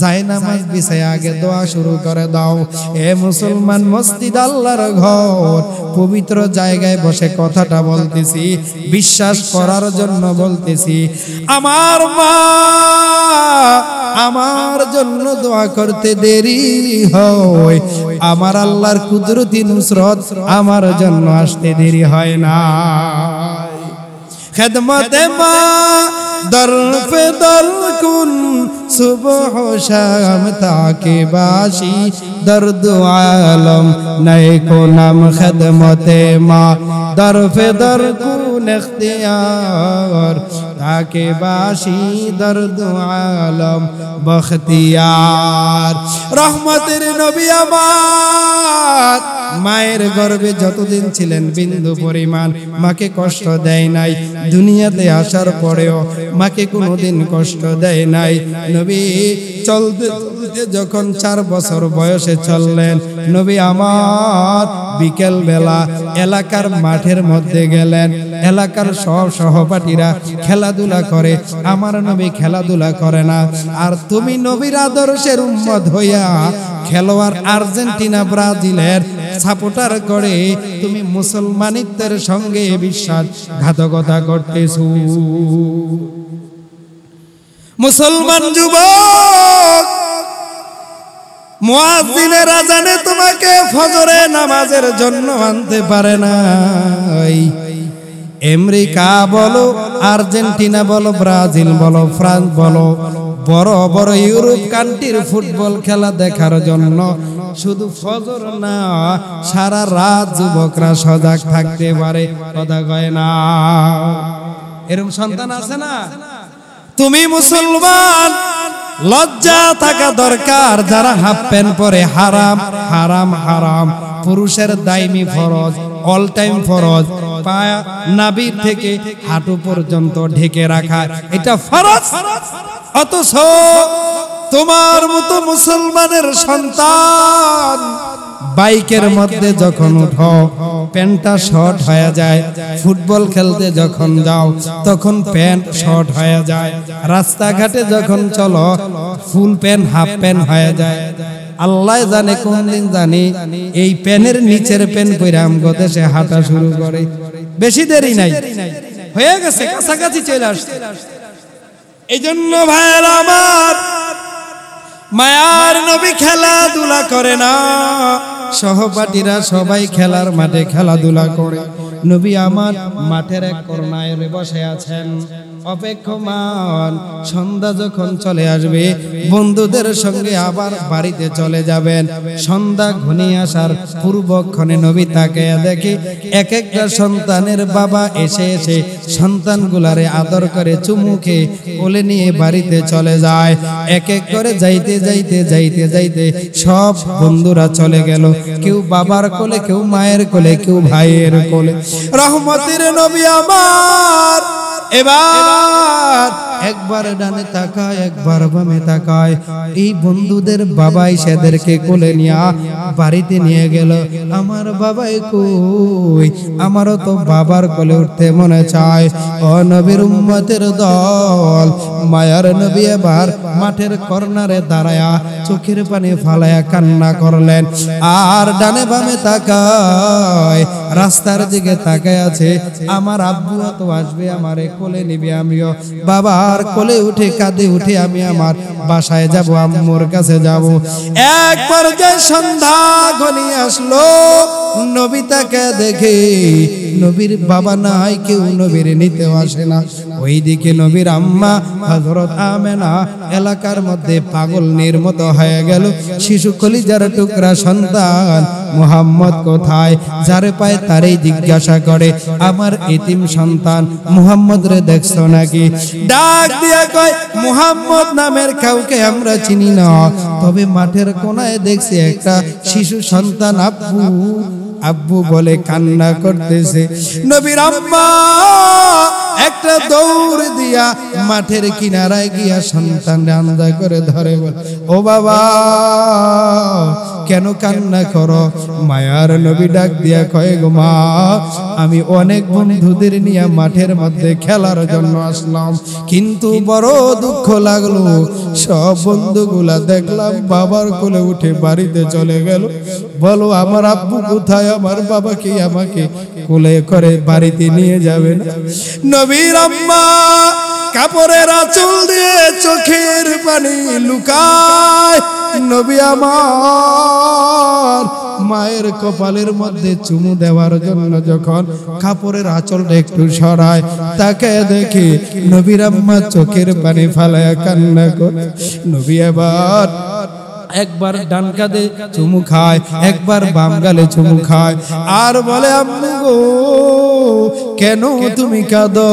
জায়নামাজ বিছায় আগে দোয়া শুরু করে দাও। এ মুসলমান, মসজিদ আল্লাহর ঘর, পবিত্র জায়গায় বসে কথাটা বলতেছি, বিশ্বাস করার জন্য বলতেছি। আমার মা আমার জন্য দোয়া করতে দেরি হয়, আমার আল্লাহর কুদরতি নুসরত আমার জন্য আসতে দেরি হয় না। খেদমতে মা দর পে দর কুন, সুবহ শাম তাকে বাসি, দর্দ আলম নয়ে কো নাম খেদমতে মা, দর পে দর কুন ইখতিয়ার, তাকে বাসি দর্দ আলম বখতিয়ার। রহমতের নবী আমার মায়ের গর্ভে যতদিন ছিলেন বিন্দু পরিমাণ মাকে কষ্ট দেয় নাই, দুনিয়াতে আসার পরেও মাকে কোনোদিন কষ্ট দেয় নাই। নবী চলতে যখন 4 বছর বয়সে চললেন, নবী আমার বিকেল বেলা এলাকার মাঠের মধ্যে গেলেন, এলাকার সব সহপাঠীরা খেলাধুলা করে, আমার নবী খেলাধুলা করে না। আর তুমি নবীর আদর্শের উম্মত হইয়া খেলোয়াড় আর্জেন্টিনা ব্রাজিলের সাপোর্টার করে তুমি মুসলমানিত্বের সঙ্গে বিশ্বাসঘাতকতা করতেছো। মুসলমান যুবক, মুয়াজ্জিনের আযানে তোমাকে ফজরে নামাজের জন্য আনতে পারে না। আমেরিকা বলো, আর্জেন্টিনা বলো, ব্রাজিল বলো, ফ্রান্স বলো, বড় বড় ইউরোপ কান্ট্রির ফুটবল খেলা দেখার জন্য শুধু ফজর না, সারা রাত যুবকরা সজাগ থাকতে পারে, কথা কয় না? এরকম সন্তান আছে না? তুমি মুসলমান, লজ্জা থাকা দরকার। যারা হাফ প্যান্ট পরে হারাম হারাম হারাম, পুরুষের দাইমি ফরজ, অল টাইম ফরজ, পায়া নাভি থেকে হাঁটু পর্যন্ত ঢেকে রাখা, এটা ফরজ। অথচ তোমার মতো মুসলমানের সন্তান বাইকের মধ্যে যখন উঠো প্যান্টটা শর্ট হয়ে যায়, ফুটবল খেলতে যখন যাও তখন প্যান্ট শর্ট হয়ে যায়, রাস্তাঘাটে যখন চলো ফুল প্যান্ট হাফ প্যান্ট হয়ে যায়। আল্লাহ জানে কোন দিন জানি এই প্যানের নিচের প্যান্ট পরে আমগো দেশে হাঁটা শুরু করে। বেশি দেরি নাই, হয়ে গেছে, কাছাকাছি চলে আসছে। এই জন্য ভাইয়েরা আমার, মায়ার নবী খেলাধুলা করে না, সহপাঠীরা সবাই খেলার মাঠে খেলাধুলা করে। নবী আমার মাঠের এক কোণায় বসে আছেন, অপেক্ষমান। সন্ধ্যা যখন চলে আসবে বন্ধুদের সঙ্গে আবার বাড়িতে চলে যাবেন। সন্ধ্যা ঘনিয়ে আসার পূর্বক্ষণে নবী তাকায়া দেখে এক একটা সন্তানের বাবা এসে এসে সন্তানগুলারে আদর করে চুমু খেয়ে কোলে নিয়ে বাড়িতে চলে যায়। এক এক করে যাইতে যাইতে যাইতে যাইতে সব বন্ধুরা চলে গেল, কেউ বাবার কোলে, কেউ মায়ের কোলে, কেউ ভাইয়ের কোলে। রহমতের নবী আমার এবার একবার ডানে তাকায়, একবার বামে তাকায়। এই বন্ধুদের বাবাই সেদেরকে কোলে নিয়ে বাড়িতে নিয়ে গেল। আমার বাবাই কই? আমারও তো বাবার কোলে উঠতে মনে চায়। ও নবীর উম্মতের দল, মায়ার নবী এবার মাঠের কর্নারে দাঁড়ায়া চোখের পানি ফালায়া কান্না করলেন। আর ডানে বামে তাকায়, রাস্তার দিকে তাকায় আছে। আমার আব্বু তো আসবে, আমারে কোলে নিবে, আমিও বাবার কোলে উঠে কাঁদে উঠে আমি আমার বাসায় যাব, আম্মুর কাছে যাব। একবার যে সন্ধ্যা ঘনিয়ে আসলো, নবী তাকে দেখে নবীর বাবা নাই, কেউ নবীর নিতেও আসে না। ওইদিকে নবীর আম্মা হযরত আমেনা এলাকার মধ্যে পাগলের মতো হয়ে গেল। শিশু কলিজার টুকরা সন্তান মুহাম্মদ কোথায়? যারে পায় তারই জিজ্ঞাসা করে, আমার এতিম সন্তান মুহাম্মদ রে দেখছো নাকি? ডাক দিয়া কয়, মুহাম্মদ নামের কাউকে আমরা চিনি না, তবে মাঠের কোনায় দেখছি একটা শিশু সন্তান আব্বু আব্বু বলে কান্না করতেছে। নবীর আম্মা একটা দৌড় দিয়া মাঠের কিনারায় গিয়া সন্তান আন্দা করে ধরে বলে, ও বাবা কেন কান্না করো? মায়ার নবী ডাক দিয়া কয়, গো মা, আমি অনেক বন্ধুদের নিয়ে মাঠের মধ্যে খেলার জন্য আসলাম, কিন্তু বড় দুঃখ লাগলো, সব বন্ধুগুলা দেখলাম বাবার কোলে উঠে বাড়িতে চলে গেল। বলো আমার আব্বু কোথায়? আমার বাবা কি আমাকে কোলে করে বাড়িতে নিয়ে যাবেন? নবীর আম্মা কাপড়ের আঁচল দিয়ে চোখের পানি লুকায়। নবী আমার মায়ের কপালের মধ্যে চুমু দেওয়ার জন্য যখন কাপড়ের আঁচলটা একটু সরায়, তাকে দেখে নবীর আম্মা চোখের পানি ফালায়া কান্না করে। নবী আবার একবার ডান কাঁধে চুমু খায়, একবার বাম গালে চুমু খায়, আর বলে, আম্মু গো কেন তুমি কাঁদো?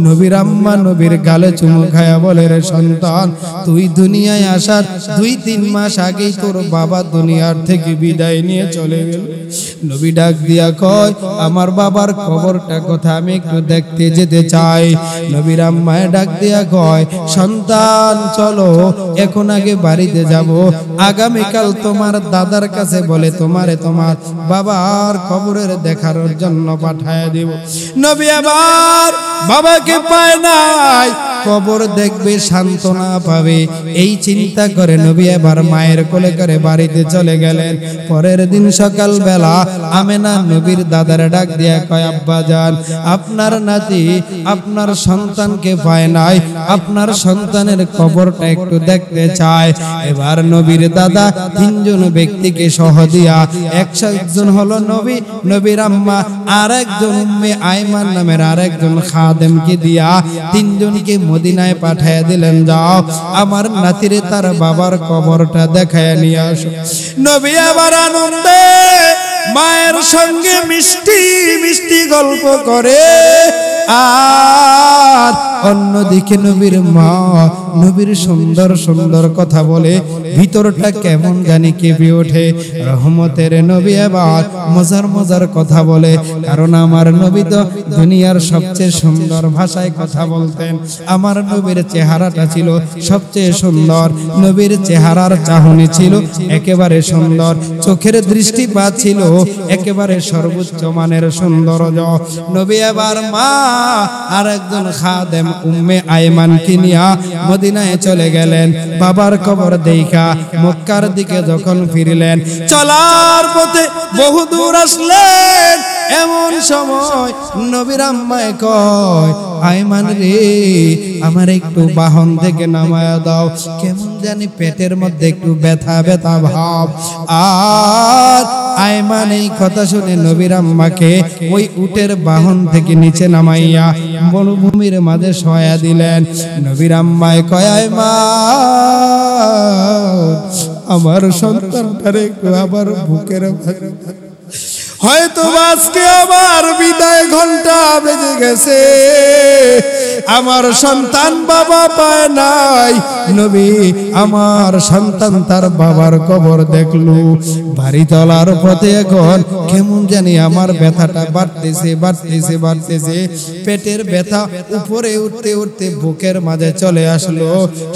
নবীর আম্মা নবীর গালে চুমু খায়া বলে, রে সন্তান, তুই দুনিয়ায় আসার 2-3 মাস আগেই তোর বাবা দুনিয়ার থেকে বিদায় নিয়ে চলে গেল। নবী ডাক দিয়া কয়, আমার বাবার কবরটা কথা আমি একটু দেখতে যেতে চাই। নবীর আম্মা ডাক দিয়া কয়, সন্তান চলো, এখন আগে বাড়িতে যাব, আগামীকাল তোমার দাদার কাছে বলে তোমারে তোমার বাবার কবরের দেখার জন্য পাঠায় দেব। নবী আবার বাবাকে পায় নাই, কবর দেখবে, সান্ত্বনা পাবে, এই চিন্তা করে নবী এবার মায়ের কোলে করে বাড়িতে চলে গেলেন। পরের দিন সকাল বেলা আমেনা নবীর দাদার ডাক দিয়া কয়, আব্বা জান, আপনার নাতি আপনার সন্তানকে পায় নাই, আপনার সন্তানের কবরটা একটু দেখতে চায়। এবার নবীর দাদা তিনজন ব্যক্তিকে সহ দিয়া, একজন হলো নবী, নবীর আম্মা, আর একজন উম্মে আইমান নামের আর একজন খাদেমকে দিয়া তিনজনকে মদিনায় পাঠায় দিলেন, যাও আমার নাতিরে তার বাবার কবরটা দেখায় নিয়ে আসো। নবী আবার আনন্দে মায়ের সঙ্গে মিষ্টি মিষ্টি গল্প করে, আর অন্যদিকে নবীর মা নবীর সুন্দর সুন্দর কথা বলে, ভিতরটা কেমন জানি কেঁপে ওঠে। রহমতের নবী আবার মজার মজার কথা বলে, কারণ আমার নবী তো দুনিয়ার সবচেয়ে সুন্দর ভাষায় কথা বলতেন। আমার নবীর চেহারাটা ছিল সবচেয়ে সুন্দর, নবীর চেহারার চাহনি ছিল একেবারে সুন্দর, চোখের দৃষ্টিপাত ছিল একেবারে সর্বোচ্চ মানের সৌন্দর্য। নবী আবার মা আর একজন খাদেম উম্মে আইমানকে নিয়া মদিনায় চলে গেলেন। বাবার কবর দেখা মক্কার দিকে যখন ফিরলেন, চলার পথে বহু দূর আসলেন, এমন সময় নবীর আম্মায় কয়, আইমান রে, আমার একটু বাহন থেকে নামায়া দাও, কেমন জানি পেটের মধ্যে একটু ব্যথা ব্যথা ভাব। আর আইমান এই কথা শুনে নবীর আম্মাকে ওই উটের বাহন থেকে নিচে নামাইয়া মরুভূমির মাঝে শোয়া দিলেন। নবীর আম্মায় কয়, আইমান, আমার সন্তানটারে একটু আবার বুকের হয়তো আজকে আবার বিদায় ঘন্টা বেজে গেছে, আমার সন্তান বাবা পায় নাই। নবী আমার সন্তান তার বাবার কবর দেখলো। বাড়ি চলার পথে এখন কেমন জানি আমার ব্যথাটা বাড়তেছে বাড়তেছে বাড়তেছে, পেটের ব্যথা উপরে উঠতে উঠতে বুকের মাঝে চলে আসলো।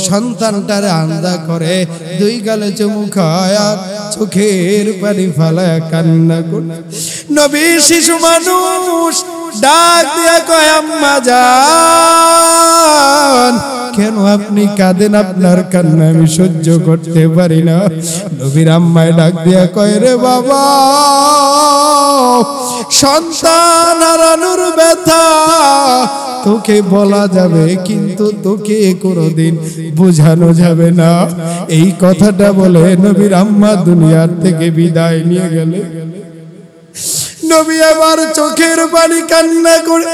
সন্তানটারে আন্দা করে দুই গালে চুমু খায় আর চোখের পানি ফালায় কান্না করে। নবী শিশু মানুষ ডাক দিয়া কয়, আম্মা জান, কেন আপনি কাঁদেন? আপনার কান্না আমি সহ্য করতে পারি না। নবীর আম্মায় ডাক দিয়া কয়, রে বাবা, সন্তান হারানোর ব্যথা তোকে বলা যাবে, কিন্তু তোকে কোনোদিন বোঝানো যাবে না। এই কথাটা বলে নবীর আম্মা দুনিয়ার থেকে বিদায় নিয়ে গেলে। নবী আবার চোখের পানি কান্না করে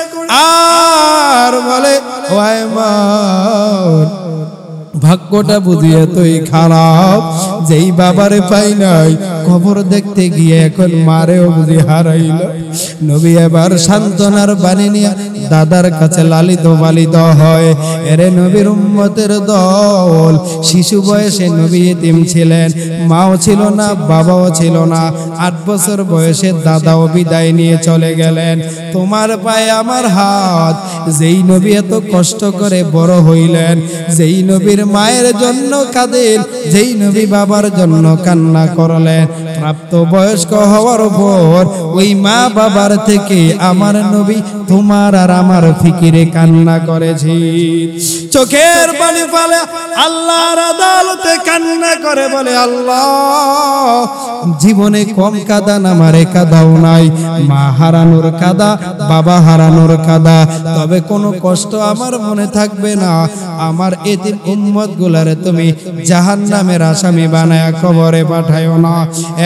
আর বলে, ও আইমান, ভাগ্যটা বুঝি এতই খারাপ, যেই বাবারে পাই নাই কবর দেখতে গিয়ে এখন মারেও বুঝি হারাইল। নবী এবার সান্ত্বনার বাণী নিয়ে দাদার কাছে লালিত পালিত হয়। এরে নবীর উম্মতের দল, শিশু বয়সে নবী এতিম ছিলেন, মাও ছিল না, বাবাও ছিল না। 8 বছর বয়সে দাদাও বিদায় নিয়ে চলে গেলেন। তোমার পায়ে আমার হাত, যেই নবী এত কষ্ট করে বড় হইলেন, যেই নবীর মায়ের জন্য কাঁদেন, যেই নবী বাবার জন্য কান্না করলেন, প্রাপ্ত বয়স্ক হওয়ার পর ওই মা বাবার থেকে আমার নবী তোমার আর আমার ফিকিরে কান্না করেছি। চোখের পানি ফেলে আল্লাহর আদালতে কান্না করে বলে, আল্লাহ, জীবনে কম কাঁদা আমারে কাঁদাও নাই, মা হারানোর কাঁদা, বাবা হারানোর কাঁদা, তবে কোনো কষ্ট আমার মনে থাকবে না। আমার এতিম উম্মত গুলারে তুমি জাহান্নামের আসামি বানায়া কবরে পাঠায়ো না।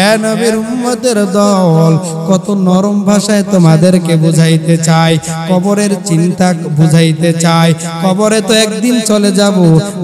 এ নবীর উম্মতের দল, কত নরম ভাষায় তোমাদেরকে বুঝাইতে চাই, কবরের চিন্তা বুঝাইতে চাই। কবরে তো একদিন চলে যাব।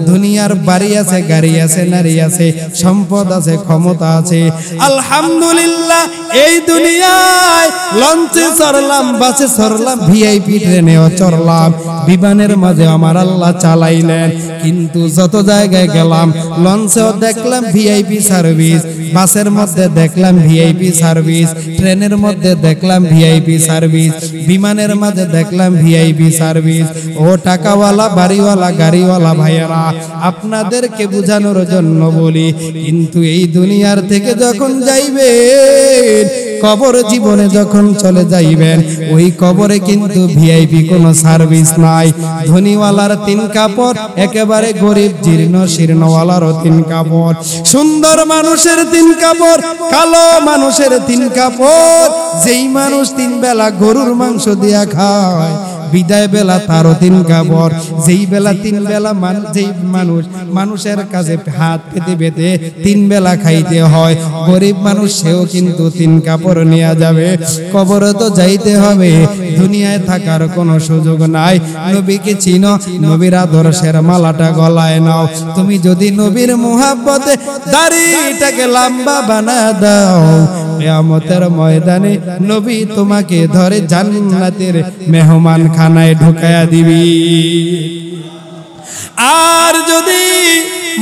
দুনিয়ার বাড়ি আছে, গাড়ি আছে, নারী আছে, সম্পদ আছে, ক্ষমতা আছে। আলহামদুলিল্লাহ, এই দুনিয়ায় লঞ্চে চড়লাম, বাসে চড়লাম, ভিআইপি ট্রেনেও চড়লাম, বিমানের মাঝে আমার আল্লাহ চালাইলেন। কিন্তু যত জায়গায় গেলাম, লঞ্চেও দেখলাম ভিআইপি সার্ভিস, বাসের মধ্যে দেখলাম ভিআইপি সার্ভিস, ট্রেনের মধ্যে দেখলাম ভিআইপি সার্ভিস, বিমানের মাঝে দেখলাম ভিআইপি সার্ভিস। ও টাকাওয়ালা, বাড়িওয়ালা, গাড়িওয়ালা ভাইয়েরা, আপনাদেরকে বোঝানোর জন্য বলি, কিন্তু এই দুনিয়ার থেকে যখন যাইবেন, কবর জীবনে যখন চলে যাইবেন, ওই কবরে কিন্তু ভিআইপি কোনো সার্ভিস নাই। ধনীওয়ালার 3 কাপড়, একেবারে গরিব জীর্ণ শীর্ণওয়ালারও 3 কাপড়, সুন্দর মানুষের 3 কাপড়, কালো মানুষের 3 কাপড়। যেই মানুষ 3 বেলা গরুর মাংস দিয়া খায়, বিদায় বেলা তারও 3 কাপড়। যেই বেলা 3 বেলা যেই মানুষের কাছে হাত পেতে পেতে 3 বেলা খাইতে হয়, গরিব মানুষ সেও কিন্তু 3 কাপড় নিয়ে যাবে। কবরে তো যাইতে হবে, দুনিয়ায় থাকার কোনো সুযোগ নাই। নবীকে চিনো, নবীর আদর্শের মালাটা গলায় নাও। তুমি যদি নবীর মুহাব্বতে দাড়িটাকে লম্বা বানা দাও, কিয়ামতের ময়দানে নবী তোমাকে ধরে জান্নাতের মেহমান খানায় ঢুকায়া দিবি। আর যদি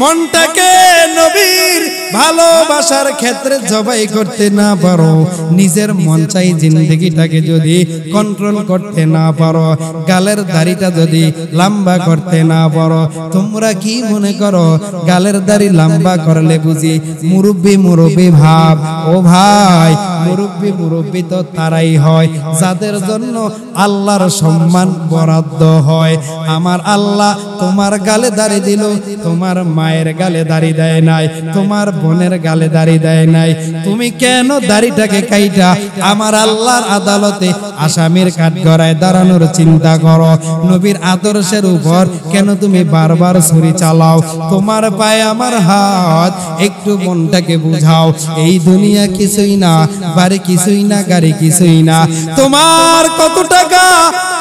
মনটাকে নবীর ভালোবাসার ক্ষেত্রে জবাই করতে না পারো, নিজের মন চাই জিন্দগিটাকে যদি কন্ট্রোল করতে না পারো, গালের দাড়িটা যদি লম্বা করতে না পারো, তোমরা কি মনে করো গালের দাড়ি লম্বা করলে বুঝি মুরব্বি মুরব্বি ভাব? ও ভাই, মুরব্বি মুরব্বি তো তারাই হয় যাদের জন্য আল্লাহর সম্মান বরাদ্দ হয়। আমার আল্লাহ তোমার গালে দাড়ি দিল, তোমার মায়ের গালে দাড়ি দেয় নাই, তোমার বোনের গালে দাড়ি দেয় নাই। তুমি কেন দাড়িটাকে কাইটা আমার আল্লাহর আদালতে আসামির কাঠগড়ায় দাঁড়ানোর চিন্তা করো? নবীর আদর্শের উপর কেন তুমি বারবার ছুরি চালাও? তোমার পায়ে আমার হাত, একটু মনটাকে বুঝাও। এই দুনিয়া কিছুই না, বাড়ি কিছুই না, গাড়ি কিছুই না। তোমার কত টাকা,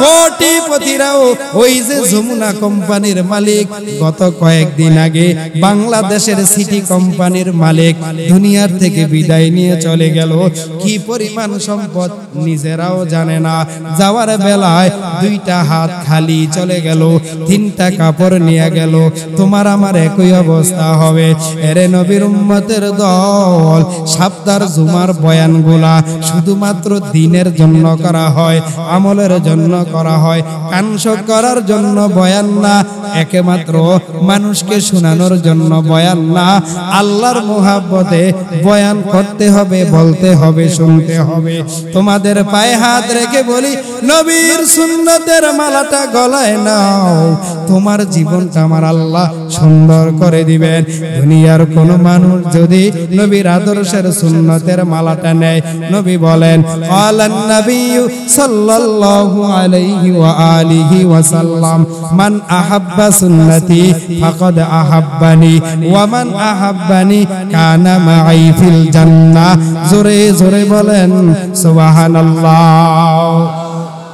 কোটিপতিরাও ওই যে যমুনা কোম্পানির মালিক, গত কয়েকদিন আগে বাংলাদেশের সিটি কোম্পানির মালিক দুনিয়ার থেকে বিদায় নিয়ে চলে গেল। কি পরিমাণ সম্পদ নিজেরাও জানে না। যাওয়ার বেলায় 2টা হাত খালি চলে গেল, 3টা কাপড় নিয়ে গেল। তোমার আমার একই অবস্থা হবে। এরে নবীর উম্মতের দল, সপ্তাহের জুমার বয়ানগুলা শুধুমাত্র দিনের জন্য করা হয়, আমলের জন্য করা হয়, কাংশ করার জন্য বয়ান না, একমাত্র মানুষকে শোনানোর জন্য বয়ান না। আল্লাহর মুহাব্বতে বয়ান করতে হবে, বলতে হবে, শুনতে হবে। তোমাদের পায়ে হাত রেখে বলি, নবীর সুন্নতের মালাটা গলায় নাও, তোমার জীবনটা আমার আল্লাহ সুন্দর করে দিবেন। দুনিয়ার কোন মানুষ যদি নবীর আদর্শের সুন্নতের মালাটা নেয়, নবী বলেন, ক্বালান নবিয়্যু সাল্লাল্লাহু আলাইহি ওয়া আলিহি ওয়া সাল্লাম, মান আহাব্বা সুন্নতি ফাকাদ আহাব্বানি ওয়া মান আহাব্বানি কানা মাই ফিল জান্নাহ। জোরে জোরে বলেন সুবহানাল্লাহ।